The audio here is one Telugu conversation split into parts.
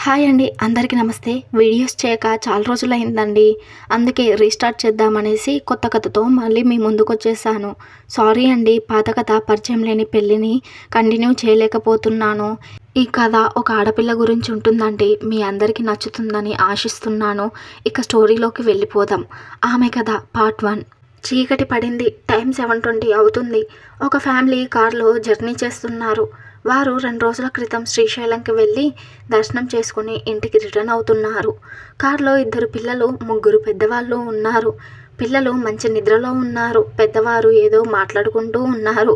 హాయ్ అండి, అందరికీ నమస్తే. వీడియోస్ చేయక చాలా రోజులైందండి. అందుకే రీస్టార్ట్ చేద్దామనేసి కొత్త కథతో మళ్ళీ మీ ముందుకొచ్చేసాను. సారీ అండి, పాత కథ పరిచయం లేని పెళ్ళిని కంటిన్యూ చేయలేకపోతున్నాను. ఈ కథ ఒక ఆడపిల్ల గురించి ఉంటుందండి. మీ అందరికీ నచ్చుతుందని ఆశిస్తున్నాను. ఇక స్టోరీలోకి వెళ్ళిపోదాం. ఆమె కథ పార్ట్ 1. చీకటి పడింది. టైం 7:20 అవుతుంది. ఒక ఫ్యామిలీ కార్లో జర్నీ చేస్తున్నారు. వారు 2 రోజుల క్రితం శ్రీశైలంకి వెళ్ళి దర్శనం చేసుకుని ఇంటికి రిటర్న్ అవుతున్నారు. కారులో 2 పిల్లలు, 3 పెద్దవాళ్ళు ఉన్నారు. పిల్లలు మంచి నిద్రలో ఉన్నారు. పెద్దవారు ఏదో మాట్లాడుకుంటూ ఉన్నారు.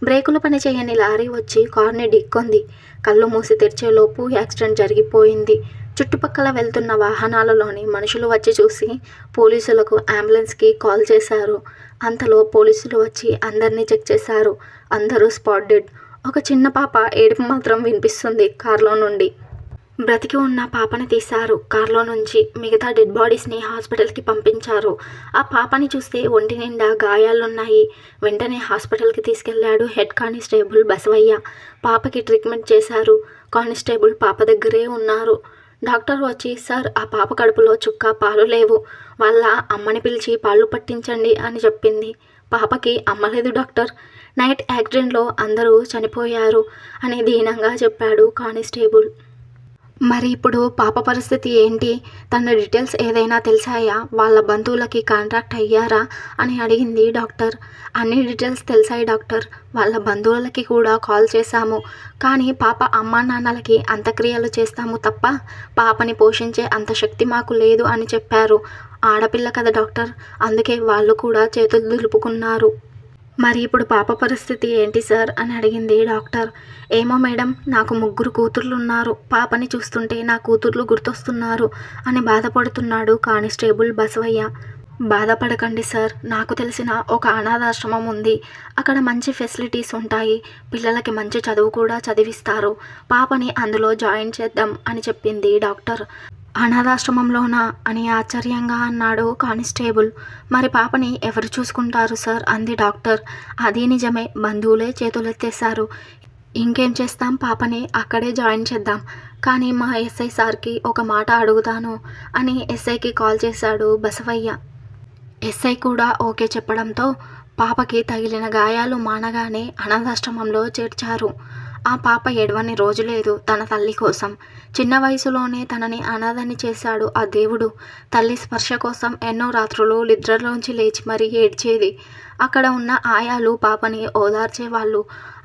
బ్రేకులు పనిచేయని లారీ వచ్చి కార్ని ఢీక్కొంది. కళ్ళు మూసి తెరిచేలోపు యాక్సిడెంట్ జరిగిపోయింది. చుట్టుపక్కల వెళ్తున్న వాహనాలలోని మనుషులు వచ్చి చూసి పోలీసులకు, అంబులెన్స్కి కాల్ చేశారు. అంతలో పోలీసులు వచ్చి అందరినీ చెక్ చేశారు. అందరూ స్పాట్ డెడ్. ఒక చిన్న పాప ఏడుపు మాత్రం వినిపిస్తుంది కారులో నుండి. బ్రతికి ఉన్న పాపని తీశారు కారులో నుంచి. మిగతా డెడ్ బాడీస్ని హాస్పిటల్కి పంపించారు. ఆ పాపని చూస్తే ఒంటి నిండా గాయాలున్నాయి. వెంటనే హాస్పిటల్కి తీసుకెళ్లాడు హెడ్ కానిస్టేబుల్ బసవయ్య. పాపకి ట్రీట్మెంట్ చేశారు. కానిస్టేబుల్ పాప దగ్గరే ఉన్నారు. డాక్టర్ వచ్చి, సార్, ఆ పాప కడుపులో చుక్క పాలు లేవు. వాళ్ళ అమ్మని పిలిచి పాలు పట్టించండి అని చెప్పింది. పాపకి అమ్మ లేదు డాక్టర్. నైట్ యాక్సిడెంట్లో అందరూ చనిపోయారు అని దీనంగా చెప్పాడు కానిస్టేబుల్. మరి ఇప్పుడు పాప పరిస్థితి ఏంటి? తన డీటెయిల్స్ ఏదైనా తెలిసాయా? వాళ్ళ బంధువులకి కాంటాక్ట్ అయ్యారా అని అడిగింది డాక్టర్. అన్ని డీటెయిల్స్ తెలిసాయి డాక్టర్. వాళ్ళ బంధువులకి కూడా కాల్ చేశాము. కానీ పాప అమ్మా నాన్నలకి అంత్యక్రియలు చేస్తాము తప్ప పాపని పోషించే అంత శక్తి మాకు లేదు అని చెప్పారు. ఆడపిల్ల కదా డాక్టర్, అందుకే వాళ్ళు కూడా చేతులు దులుపుకున్నారు. మరి ఇప్పుడు పాప పరిస్థితి ఏంటి సార్ అని అడిగింది డాక్టర్. ఏమో మేడం, నాకు 3 కూతుర్లు ఉన్నారు. పాపని చూస్తుంటే నా కూతుర్లు గుర్తొస్తున్నారు అని బాధపడుతున్నాడు కానిస్టేబుల్ బసవయ్య. బాధపడకండి సార్, నాకు తెలిసిన ఒక అనాథాశ్రమం ఉంది. అక్కడ మంచి ఫెసిలిటీస్ ఉంటాయి. పిల్లలకి మంచి చదువు కూడా చదివిస్తారు. పాపని అందులో జాయిన్ చేద్దాం అని చెప్పింది డాక్టర్. అనాథాశ్రమంలోనా అని ఆశ్చర్యంగా అన్నాడు కానిస్టేబుల్. మరి పాపని ఎవరు చూసుకుంటారు సార్ అంది డాక్టర్. అది నిజమే, బంధువులే చేతులెత్తేశారు. ఇంకేం చేస్తాం, పాపని అక్కడే జాయిన్ చేద్దాం. కానీ మా ఎస్ఐ సార్కి ఒక మాట అడుగుతాను అని ఎస్ఐకి కాల్ చేశాడు బసవయ్య. ఎస్ఐ కూడా ఓకే చెప్పడంతో పాపకి తగిలిన గాయాలు మానగానే అనాథాశ్రమంలో చేర్చారు. ఆ పాప ఏడవని రోజు లేదు తన తల్లి కోసం. చిన్న వయసులోనే తనని అనాథని చేశాడు ఆ దేవుడు. తల్లి స్పర్శ కోసం ఎన్నో రాత్రులు నిద్రలోంచి లేచి మరీ ఏడ్చేది. అక్కడ ఉన్న ఆయాలు పాపని ఓదార్చేవాళ్ళు.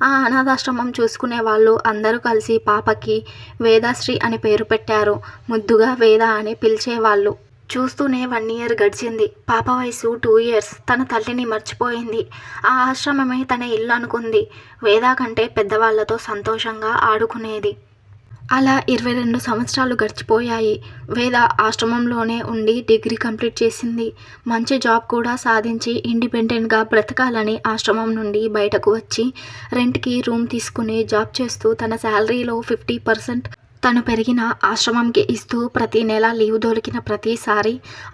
ఆ అనాథాశ్రమం చూసుకునే వాళ్ళు అందరూ కలిసి పాపకి వేదాశ్రీ అని పేరు పెట్టారు. ముద్దుగా వేద అని పిలిచేవాళ్ళు. చూస్తూనే 1 ఇయర్ గడిచింది. పాప వయసు 2 ఇయర్స్. తన తల్లిని మర్చిపోయింది. ఆ ఆశ్రమమే తన ఇల్లు అనుకుంది. వేద కంటే పెద్దవాళ్లతో సంతోషంగా ఆడుకునేది. అలా 22 సంవత్సరాలు గడిచిపోయాయి. వేద ఆశ్రమంలోనే ఉండి డిగ్రీ కంప్లీట్ చేసింది. మంచి జాబ్ కూడా సాధించి ఇండిపెండెంట్గా బ్రతకాలని ఆశ్రమం నుండి బయటకు వచ్చి రెంట్కి రూమ్ తీసుకుని జాబ్ చేస్తూ తన శాలరీలో 50% తను పెరిగిన ఆశ్రమంకి ఇస్తూ ప్రతి నెల లీవ్ దొరికిన ప్రతిసారి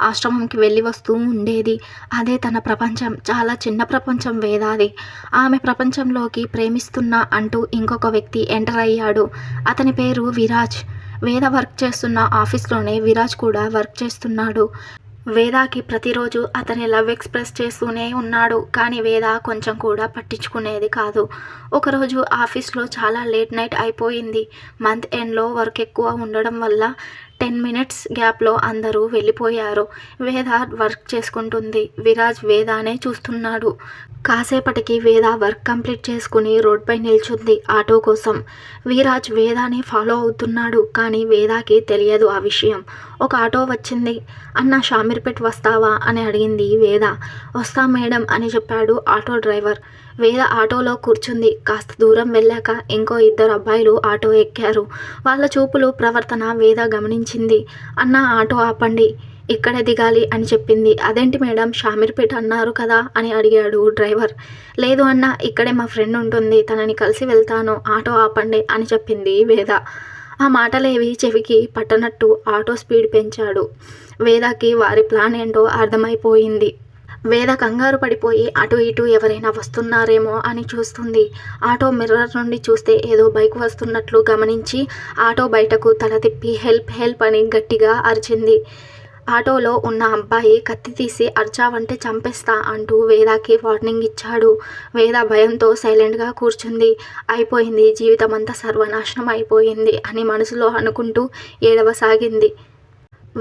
ఆశ్రమంకి వెళ్ళి వస్తూ ఉండేది. అదే తన ప్రపంచం. చాలా చిన్న ప్రపంచం వేదాది. ఆమె ప్రపంచంలోకి ప్రేమిస్తున్నా అంటూ ఇంకొక వ్యక్తి ఎంటర్ అయ్యాడు. అతని పేరు విరాజ్. వేద వర్క్ చేస్తున్న ఆఫీస్లోనే విరాజ్ కూడా వర్క్ చేస్తున్నాడు. వేదాకి ప్రతిరోజు అతని లవ్ ఎక్స్ప్రెస్ చేస్తూనే ఉన్నాడు. కానీ వేద కొంచెం కూడా పట్టించుకునేది కాదు. ఒకరోజు ఆఫీస్లో చాలా లేట్ నైట్ అయిపోయింది. మంత్ ఎండ్లో వర్క్ ఎక్కువ ఉండడం వల్ల 10 మినిట్స్ గ్యాప్లో అందరూ వెళ్ళిపోయారు. వేద వర్క్ చేసుకుంటుంది. విరాజ్ వేదానే చూస్తున్నాడు. కాసేపటికి వేద వర్క్ కంప్లీట్ చేసుకుని రోడ్పై నిల్చుంది ఆటో కోసం. విరాజ్ వేదాని ఫాలో అవుతున్నాడు. కానీ వేదాకి తెలియదు ఆ విషయం. ఒక ఆటో వచ్చింది. అన్న, షామీర్పేట్ వస్తావా అని అడిగింది వేద. వస్తా మేడం అని చెప్పాడు ఆటో డ్రైవర్. వేద ఆటోలో కూర్చుంది. కాస్త దూరం వెళ్ళాక ఇంకో 2 అబ్బాయిలు ఆటో ఎక్కారు. వాళ్ళ చూపులు, ప్రవర్తన వేద గమనించింది. అన్న, ఆటో ఆపండి, ఇక్కడే దిగాలి అని చెప్పింది. అదేంటి మేడం, షామీర్పేట అన్నారు కదా అని అడిగాడు డ్రైవర్. లేదు అన్న, ఇక్కడే మా ఫ్రెండ్ ఉంటుంది, తనని కలిసి వెళ్తాను, ఆటో ఆపండి అని చెప్పింది వేద. ఆ మాటలేవి చెవికి పట్టనట్టు ఆటో స్పీడ్ పెంచాడు. వేదకి వారి ప్లాన్ ఏంటో అర్థమైపోయింది. వేద కంగారు పడిపోయి అటు ఇటు ఎవరైనా వస్తున్నారేమో అని చూస్తుంది. ఆటో మిర్రర్ నుండి చూస్తే ఏదో బైక్ వస్తున్నట్లు గమనించి ఆటో బయటకు తల తిప్పి హెల్ప్ హెల్ప్ అని గట్టిగా అరిచింది. ఆటోలో ఉన్న అబ్బాయి కత్తి తీసి అరిచావంటే చంపేస్తా అంటూ వేదాకి వార్నింగ్ ఇచ్చాడు. వేద భయంతో సైలెంట్గా కూర్చుంది. అయిపోయింది, జీవితమంతా సర్వనాశనం అయిపోయింది అని మనసులో అనుకుంటూ ఏడవసాగింది.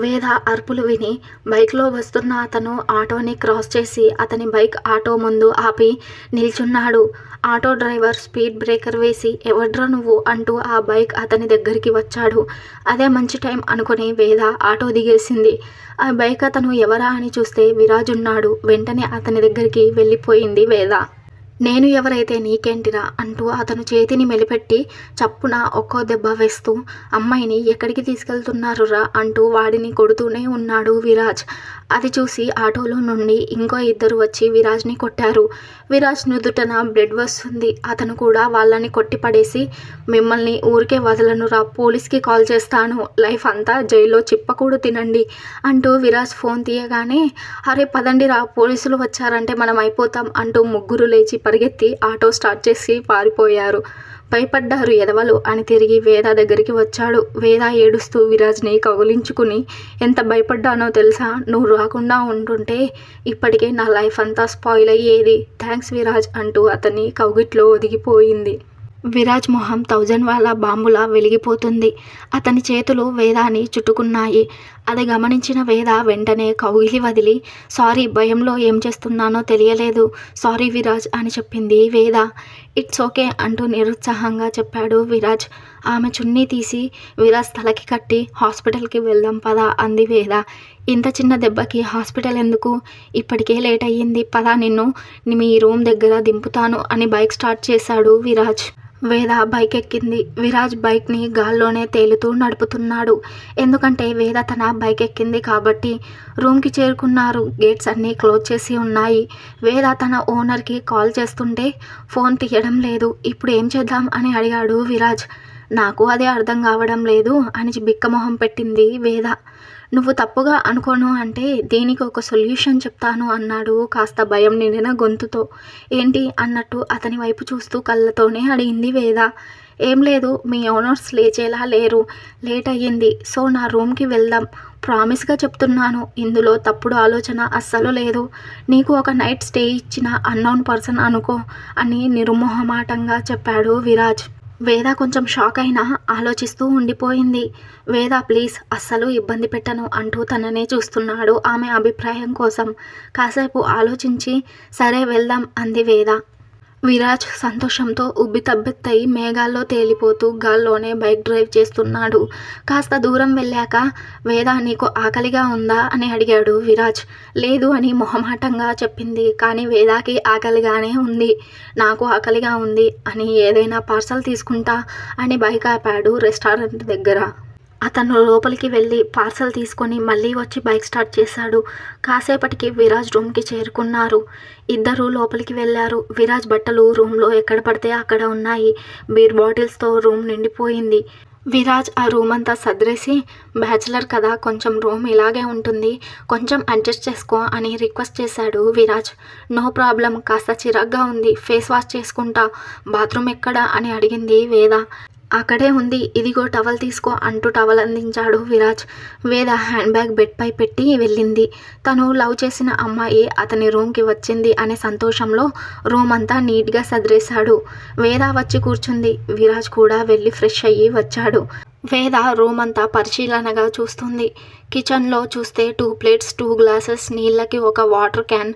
వేద అరుపులు విని బైక్లో వస్తున్న అతను ఆటోని క్రాస్ చేసి అతని బైక్ ఆటో ముందు ఆపి నిల్చున్నాడు. ఆటో డ్రైవర్ స్పీడ్ బ్రేకర్ వేసి ఎవడ్రా నువ్వు అంటూ ఆ బైక్ అతని దగ్గరికి వచ్చాడు. అదే మంచి టైం అనుకుని వేద ఆటో దిగేసింది. ఆ బైక్ అతను ఎవరా అని చూస్తే విరాజ్ ఉన్నాడు. వెంటనే అతని దగ్గరికి వెళ్ళిపోయింది వేద. నేను ఎవరైతే నీకేంటిరా అంటూ అతను చేతిని మెలిపెట్టి చప్పున ఒక్కో దెబ్బ వేస్తూ అమ్మాయిని ఎక్కడికి తీసుకెళ్తున్నారురా అంటూ వాడిని కొడుతూనే ఉన్నాడు విరాజ్. అది చూసి ఆటోలో నుండి ఇంకో ఇద్దరు వచ్చి విరాజ్ని కొట్టారు. విరాజ్ నుదుటన బ్లడ్ వస్తుంది. అతను కూడా వాళ్ళని కొట్టి పడేసి మిమ్మల్ని ఊరికే వదలనురా, పోలీస్కి కాల్ చేస్తాను, లైఫ్ అంతా జైల్లో చిప్పకూడు తినండి అంటూ విరాజ్ ఫోన్ తీయగానే అరే పదండిరా, పోలీసులు వచ్చారంటే మనం అయిపోతాం అంటూ ముగ్గురు లేచి పరిగెత్తి ఆటో స్టార్ట్ చేసి పారిపోయారు. భయపడ్డారు ఎదవలు అని తిరిగి వేద దగ్గరికి వచ్చాడు. వేద ఏడుస్తూ విరాజ్ని కౌగిలించుకుని ఎంత భయపడ్డానో తెలుసా, నువ్వు రాకుండా ఉంటుంటే ఇప్పటికే నా లైఫ్ అంతా స్పాయిల్ అయ్యేది, థ్యాంక్స్ విరాజ్ అంటూ అతన్ని కౌగిట్లో ఒదిగిపోయింది. విరాజ్ మొహం 1000 వాల బాంబులా వెలిగిపోతుంది. అతని చేతులు వేదాని చుట్టుకున్నాయి. అది గమనించిన వేద వెంటనే కౌగిలి వదిలి సారీ, భయంలో ఏం చేస్తున్నానో తెలియలేదు, సారీ విరాజ్ అని చెప్పింది వేద. ఇట్స్ ఓకే అంటూ నిరుత్సాహంగా చెప్పాడు విరాజ్. ఆమె చున్నీ తీసి విరాజ్ తలకి కట్టి హాస్పిటల్కి వెళ్దాం పదా అంది వేద. ఇంత చిన్న దెబ్బకి హాస్పిటల్ ఎందుకు, ఇప్పటికే లేట్ అయ్యింది, పదా నిన్ను మీ రూమ్ దగ్గర దింపుతాను అని బైక్ స్టార్ట్ చేశాడు విరాజ్. వేద బైక్ ఎక్కింది. విరాజ్ బైక్ని గాల్లోనే తేలుతూ నడుపుతున్నాడు. ఎందుకంటే వేద తన బైక్ ఎక్కింది కాబట్టి. రూమ్కి చేరుకున్నారు. గేట్స్ అన్నీ క్లోజ్ చేసి ఉన్నాయి. వేద తన ఓనర్కి కాల్ చేస్తుంటే ఫోన్ తీయడం లేదు. ఇప్పుడు ఏం చేద్దాం అని అడిగాడు విరాజ్. నాకు అదే అర్థం కావడం లేదు అని బిక్కమొహం పెట్టింది వేద. నువ్వు తప్పుగా అనుకోను అంటే దీనికి ఒక సొల్యూషన్ చెప్తాను అన్నాడు కాస్త భయం నిండిన గొంతుతో. ఏంటి అన్నట్టు అతని వైపు చూస్తూ కళ్ళతోనే అడిగింది వేద. ఏం లేదు, మీ ఓనర్స్ లేచేలా లేరు, లేట్ అయ్యింది, సో నా రూమ్కి వెళ్దాం, ప్రామిస్గా చెప్తున్నాను, ఇందులో తప్పుడు ఆలోచన అస్సలు లేదు, నీకు ఒక నైట్ స్టే ఇచ్చిన అన్నోన్ పర్సన్ అనుకో అని నిర్మోహమాటంగా చెప్పాడు విరాజ్. వేద కొంచెం షాక్ అయినా ఆలోచిస్తూ ఉండిపోయింది. వేద ప్లీజ్, అస్సలు ఇబ్బంది పెట్టను అంటూ తననే చూస్తున్నాడు ఆమె అభిప్రాయం కోసం. కాసేపు ఆలోచించి సరే వెళ్దాం అంది వేద. విరాజ్ సంతోషంతో ఉబ్బితబ్బెత్తయి మేఘాల్లో తేలిపోతూ గాల్లోనే బైక్ డ్రైవ్ చేస్తున్నాడు. కాస్త దూరం వెళ్ళాక వేద నీకు ఆకలిగా ఉందా అని అడిగాడు విరాజ్. లేదు అని మొహమాటంగా చెప్పింది. కానీ వేదాకి ఆకలిగానే ఉంది. నాకు ఆకలిగా ఉంది అని ఏదైనా పార్సల్ తీసుకుంటా అని బైక్ ఆపాడు రెస్టారెంట్ దగ్గర. అతను లోపలికి వెళ్ళి పార్సల్ తీసుకొని మళ్ళీ వచ్చి బైక్ స్టార్ట్ చేశాడు. కాసేపటికి విరాజ్ రూమ్కి చేరుకున్నారు. ఇద్దరు లోపలికి వెళ్ళారు. విరాజ్ బట్టలు రూమ్లో ఎక్కడ పడితే అక్కడ ఉన్నాయి. బీర్ బాటిల్స్తో రూమ్ నిండిపోయింది. విరాజ్ ఆ రూమ్ అంతా సర్దేసి బ్యాచిలర్ కదా, కొంచెం రూమ్ ఇలాగే ఉంటుంది, కొంచెం అడ్జస్ట్ చేసుకో అని రిక్వెస్ట్ చేశాడు విరాజ్. నో ప్రాబ్లం, కాస్త చిరాగ్గా ఉంది, ఫేస్ వాష్ చేసుకుంటా, బాత్రూమ్ ఎక్కడా అని అడిగింది వేద. అక్కడే ఉంది, ఇదిగో టవల్ తీసుకో అంటూ టవల్ అందించాడు విరాజ్. వేద హ్యాండ్ బ్యాగ్ బెడ్పై పెట్టి వెళ్ళింది. తను లవ్ చేసిన అమ్మాయి అతని రూమ్కి వచ్చింది అనే సంతోషంలో రూమ్ అంతా నీట్గా సదిరేశాడు. వేద వచ్చి కూర్చుంది. విరాజ్ కూడా వెళ్ళి ఫ్రెష్ అయ్యి వచ్చాడు. వేద రూమ్ అంతా పరిశీలనగా చూస్తుంది. కిచెన్లో చూస్తే 2 ప్లేట్స్ 2 గ్లాసెస్, నీళ్ళకి ఒక వాటర్ క్యాన్,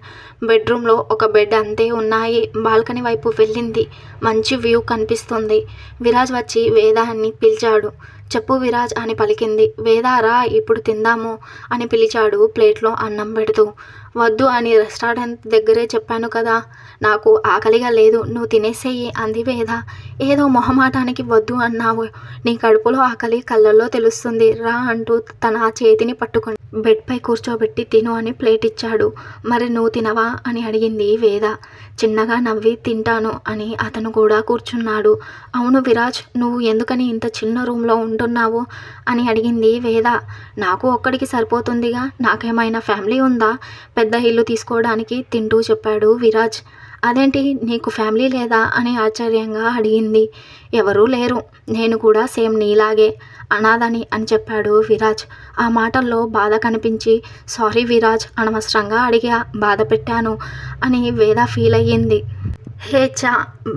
బెడ్రూమ్లో ఒక బెడ్ అంతే ఉన్నాయి. బాల్కనీ వైపు వెళ్ళింది. మంచి వ్యూ కనిపిస్తుంది. విరాజ్ వచ్చి వేదాన్ని పిలిచాడు. చెప్పు విరాజ్ అని పలికింది. వేద రా ఇప్పుడు తిందాము అని పిలిచాడు ప్లేట్లో అన్నం పెడుతూ. వద్దు అని రెస్టారెంట్ దగ్గరే చెప్పాను కదా, నాకు ఆకలిగా లేదు, నువ్వు తినేసేయి అంది వేద. ఏదో మొహమాటానికి వద్దు అన్నావు, నీ కడుపులో ఆకలి కళ్ళల్లో తెలుస్తుంది రా అంటూ తన చేతిని పట్టుకుని బెడ్‌పై కూర్చోబెట్టి తిను అని ప్లేట్ ఇచ్చాడు. మరి నువ్వు తినవా అని అడిగింది వేద. చిన్నగా నవ్వి తింటాను అని అతను కూడా కూర్చున్నాడు. అవును విరాజ్, నువ్వు ఎందుకని ఇంత చిన్న రూమ్‌లో ఉంటున్నావు అని అడిగింది వేద. నాకు ఒక్కడికి సరిపోతుందిగా, నాకేమైనా ఫ్యామిలీ ఉందా పెద్ద ఇల్లు తీసుకోవడానికి తింటూ చెప్పాడు విరాజ్. అదేంటి నీకు ఫ్యామిలీ లేదా అని ఆశ్చర్యంగా అడిగింది. ఎవరూ లేరు, నేను కూడా సేమ్ నీలాగే అనాథని అని చెప్పాడు విరాజ్. ఆ మాటల్లో బాధ కనిపించి సారీ విరాజ్, అనవసరంగా అడిగా, బాధ పెట్టాను అని వేద ఫీల్ అయ్యింది. హే ఛా,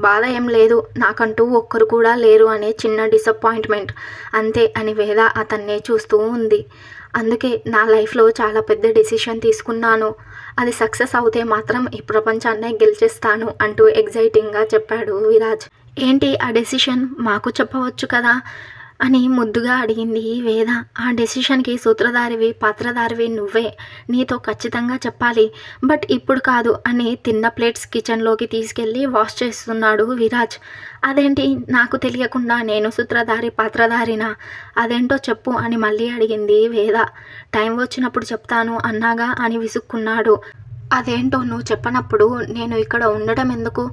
బాధ ఏం లేదు, నాకంటూ ఒక్కరు కూడా లేరు అనే చిన్న డిసప్పాయింట్మెంట్ అంతే అని వేద అతన్నే చూస్తూ ఉంది. అందుకే నా లైఫ్లో చాలా పెద్ద డెసిషన్ తీసుకున్నాను, అది సక్సెస్ అవుతే మాత్రం ఈ ప్రపంచాన్నే గెలిచేస్తాను అంటూ ఎగ్జైటింగ్గా చెప్పాడు విరాజ్. ఏంటి ఆ డెసిషన్, మాకు చెప్పవచ్చు కదా అని ముద్దుగా అడిగింది వేద. ఆ డెసిషన్కి సూత్రధారివి పాత్రధారివి నువ్వే, నీతో ఖచ్చితంగా చెప్పాలి, బట్ ఇప్పుడు కాదు అని తిన్న ప్లేట్స్ కిచెన్లోకి తీసుకెళ్ళి వాష్ చేస్తున్నాడు విరాజ్. అదేంటి నాకు తెలియకుండా నేను సూత్రధారి పాత్రధారినా, అదేంటో చెప్పు అని మళ్ళీ అడిగింది వేద. టైం వచ్చినప్పుడు చెప్తాను అన్నాగా అని విసుక్కున్నాడు. అదేంటో నువ్వు చెప్పనప్పుడు నేను ఇక్కడ ఉండడం ఎందుకు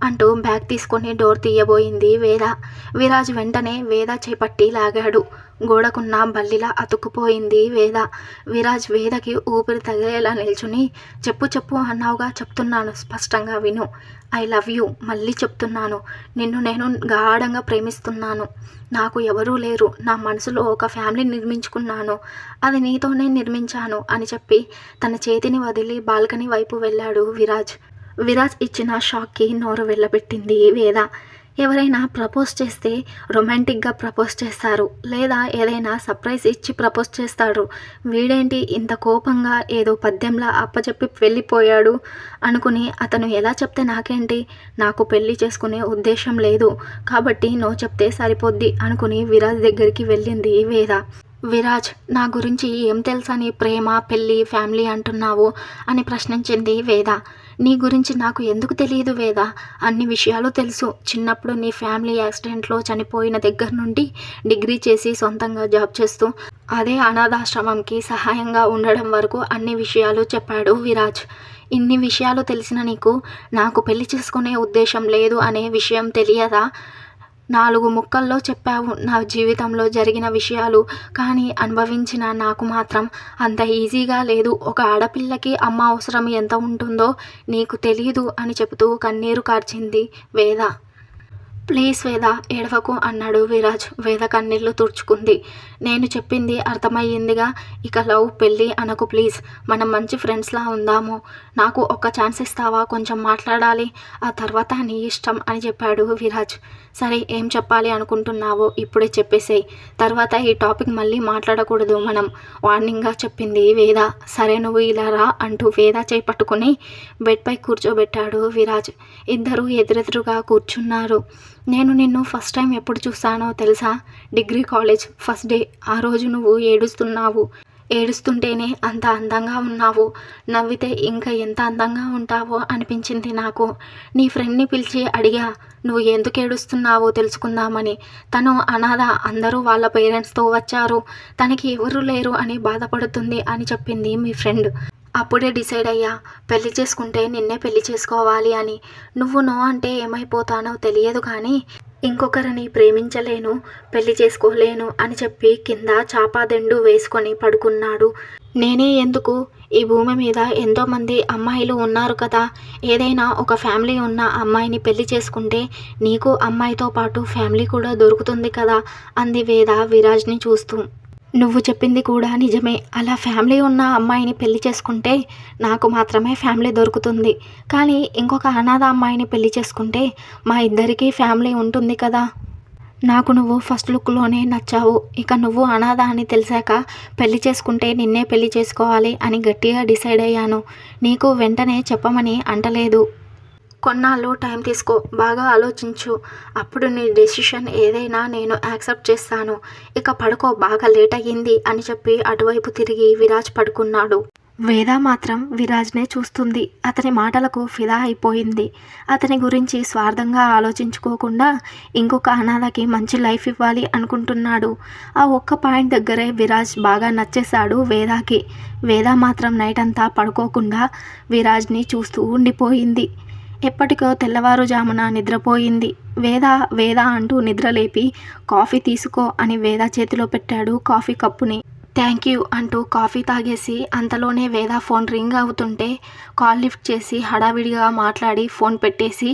అంటూ బ్యాగ్ తీసుకొని డోర్ తీయబోయింది వేద. విరాజ్ వెంటనే వేద చేపట్టి లాగాడు. గోడకున్న బల్లిలా అతుక్కుపోయింది వేద. విరాజ్ వేదకి ఊపిరి తగిలేలా నిల్చుని చెప్పు చెప్పు అన్నావుగా, చెప్తున్నాను స్పష్టంగా విను. ఐ లవ్ యూ, మళ్ళీ చెప్తున్నాను, నిన్ను నేను గాఢంగా ప్రేమిస్తున్నాను. నాకు ఎవరూ లేరు, నా మనసులో ఒక ఫ్యామిలీ నిర్మించుకున్నాను, అది నీతోనే నిర్మించాను అని చెప్పి తన చేతిని వదిలి బాల్కనీ వైపు వెళ్ళాడు విరాజ్. విరాజ్ ఇచ్చిన షాక్కి నోరు వెళ్ళబెట్టింది వేద. ఎవరైనా ప్రపోజ్ చేస్తే రొమాంటిక్గా ప్రపోజ్ చేస్తారు, లేదా ఏదైనా సర్ప్రైజ్ ఇచ్చి ప్రపోజ్ చేస్తారు. వీడేంటి ఇంత కోపంగా ఏదో పద్యంలా అప్పచెప్పి వెళ్ళిపోయాడు అనుకుని అతను ఎలా చెప్తే నాకేంటి, నాకు పెళ్లి చేసుకునే ఉద్దేశం లేదు కాబట్టి నో చెప్తే సరిపోద్ది అనుకుని విరాజ్ దగ్గరికి వెళ్ళింది వేద. విరాజ్, నా గురించి ఏం తెలుసని ప్రేమ పెళ్ళి ఫ్యామిలీ అంటున్నావు అని ప్రశ్నించింది వేద. నీ గురించి నాకు ఎందుకు తెలియదు వేద, అన్ని విషయాలు తెలుసు. చిన్నప్పుడు నీ ఫ్యామిలీ యాక్సిడెంట్లో చనిపోయిన దగ్గర నుండి డిగ్రీ చేసి సొంతంగా జాబ్ చేస్తూ అదే అనాథాశ్రమంకి సహాయంగా ఉండడం వరకు అన్ని విషయాలు చెప్పాడు విరాజ్. ఇన్ని విషయాలు తెలిసిన నీకు నాకు పెళ్లి చేసుకునే ఉద్దేశం లేదు అనే విషయం తెలియదా? 4 ముక్కల్లో చెప్పావు నా జీవితంలో జరిగిన విషయాలు, కానీ అనుభవించిన నాకు మాత్రం అంత ఈజీగా లేదు. ఒక ఆడపిల్లకి అమ్మ అవసరం ఎంత ఉంటుందో నీకు తెలీదు అని చెబుతూ కన్నీరు కార్చింది వేద. ప్లీజ్ వేద ఏడవకు అన్నాడు విరాజ్. వేద కన్నీళ్లు తుడుచుకుంది. నేను చెప్పింది అర్థమయ్యిందిగా, ఇక లవ్ పెళ్ళి అనకు ప్లీజ్, మనం మంచి ఫ్రెండ్స్లా ఉందాము. నాకు ఒక్క ఛాన్స్ ఇస్తావా, కొంచెం మాట్లాడాలి, ఆ తర్వాత నీ ఇష్టం అని చెప్పాడు విరాజ్. సరే ఏం చెప్పాలి అనుకుంటున్నావో ఇప్పుడే చెప్పేసేయ్, తర్వాత ఈ టాపిక్ మళ్ళీ మాట్లాడకూడదు మనం, వార్నింగ్గా చెప్పింది వేద. సరే నువ్వు ఇలా రా అంటూ వేద చేయి పట్టుకుని బెడ్పై కూర్చోబెట్టాడు విరాజ్. ఇద్దరూ ఎదురెదురుగా కూర్చున్నారు. నేను నిన్ను ఫస్ట్ టైం ఎప్పుడు చూసానో తెలుసా? Degree college first day. ఆ రోజు నువ్వు ఏడుస్తున్నావు. ఏడుస్తుంటేనే అంత అందంగా ఉన్నావు, నవ్వితే ఇంకా ఎంత అందంగా ఉంటావో అనిపించింది నాకు. నీ ఫ్రెండ్ని పిలిచి అడిగా, నువ్వు ఎందుకు ఏడుస్తున్నావో తెలుసుకుందామని. తను అనాథ, అందరూ వాళ్ళ పేరెంట్స్తో వచ్చారు, తనకి ఎవరు లేరు అని బాధపడుతుంది అని చెప్పింది మీ ఫ్రెండ్. అప్పుడే డిసైడ్ అయ్యా, పెళ్లి చేసుకుంటే నిన్నే పెళ్లి చేసుకోవాలి అని. నువ్వు నో అంటే ఏమైపోతానో తెలియదు కానీ ఇంకొకరిని ప్రేమించలేను, పెళ్లి చేసుకోలేను అని చెప్పి కింద చాపాదెండు వేసుకొని పడుకున్నాడు. నేనే ఎందుకు, ఈ భూమి మీద ఎంతోమంది అమ్మాయిలు ఉన్నారు కదా, ఏదైనా ఒక ఫ్యామిలీ ఉన్న అమ్మాయిని పెళ్లి చేసుకుంటే నీకు అమ్మాయితో పాటు ఫ్యామిలీ కూడా దొరుకుతుంది కదా అంది వేద విరాజ్ని చూస్తూ. నువ్వు చెప్పింది కూడా నిజమే, అలా ఫ్యామిలీ ఉన్న అమ్మాయిని పెళ్లి చేసుకుంటే నాకు మాత్రమే ఫ్యామిలీ దొరుకుతుంది, కానీ ఇంకొక అనాథ అమ్మాయిని పెళ్లి చేసుకుంటే మా ఇద్దరికీ ఫ్యామిలీ ఉంటుంది కదా. నాకు నువ్వు ఫస్ట్ లుక్లోనే నచ్చావు, ఇక నువ్వు అనాథ అని తెలిసాక పెళ్లి చేసుకుంటే నిన్నే పెళ్లి చేసుకోవాలి అని గట్టిగా డిసైడ్ అయ్యాను. నీకు వెంటనే చెప్పమని అంటలేదు. కొన్నాళ్ళు టైం తీసుకో, బాగా ఆలోచించు, అప్పుడు నీ డెసిషన్ ఏదైనా నేను యాక్సెప్ట్ చేస్తాను. ఇక పడుకో, బాగా లేట్ అయ్యింది అని చెప్పి అటువైపు తిరిగి విరాజ్ పడుకున్నాడు. వేద మాత్రం విరాజ్‌నే చూస్తుంది. అతని మాటలకు ఫిదా అయిపోయింది. అతని గురించి స్వార్థంగా ఆలోచించుకోకుండా ఇంకొక అనాథకి మంచి లైఫ్ ఇవ్వాలి అనుకుంటున్నాడు. ఆ ఒక్క పాయింట్ దగ్గరే విరాజ్ బాగా నచ్చేశాడు వేదాకి. వేద మాత్రం నైటంతా పడుకోకుండా విరాజ్‌ని చూస్తూ ఉండిపోయింది. ఎప్పటికో తెల్లవారుజామున నిద్రపోయింది. వేద వేద అంటూ నిద్రలేపి కాఫీ తీసుకో అని వేద చేతిలో పెట్టాడు కాఫీ కప్పుని. థ్యాంక్ యూ అంటూ కాఫీ తాగేసి అంతలోనే వేద ఫోన్ రింగ్ అవుతుంటే కాల్ లిఫ్ట్ చేసి హడావిడిగా మాట్లాడి ఫోన్ పెట్టేసి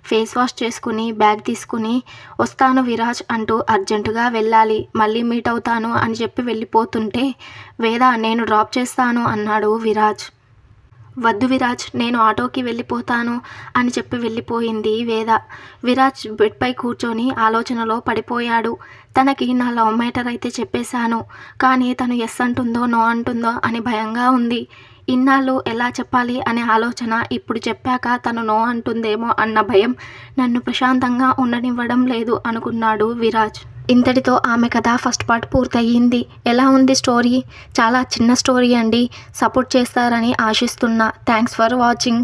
ఫేస్ వాష్ చేసుకుని బ్యాగ్ తీసుకుని వస్తాను విరాజ్ అంటూ అర్జెంటుగా వెళ్ళాలి, మళ్ళీ మీట్ అవుతాను అని చెప్పి వెళ్ళిపోతుంటే వేద నేను డ్రాప్ చేస్తాను అన్నాడు విరాజ్. వద్దు విరాజ్, నేను ఆటోకి వెళ్ళిపోతాను అని చెప్పి వెళ్ళిపోయింది వేద. విరాజ్ బెడ్పై కూర్చొని ఆలోచనలో పడిపోయాడు. తనకి నా లవ్ మ్యాటర్ అయితే చెప్పేశాను, కానీ తను ఎస్ అంటుందో నో అంటుందో అని భయంగా ఉంది. ఇన్నాళ్ళు ఎలా చెప్పాలి అనే ఆలోచన, ఇప్పుడు చెప్పాక తను నో అంటుందేమో అన్న భయం నన్ను ప్రశాంతంగా ఉండనివ్వడం లేదు అనుకున్నాడు విరాజ్. ఇంతటితో ఆమె కథ ఫస్ట్ పార్ట్ పూర్తయింది. ఎలా ఉంది స్టోరీ? చాలా చిన్న స్టోరీ అండి. సపోర్ట్ చేస్తారని ఆశిస్తున్నా. Thanks for watching.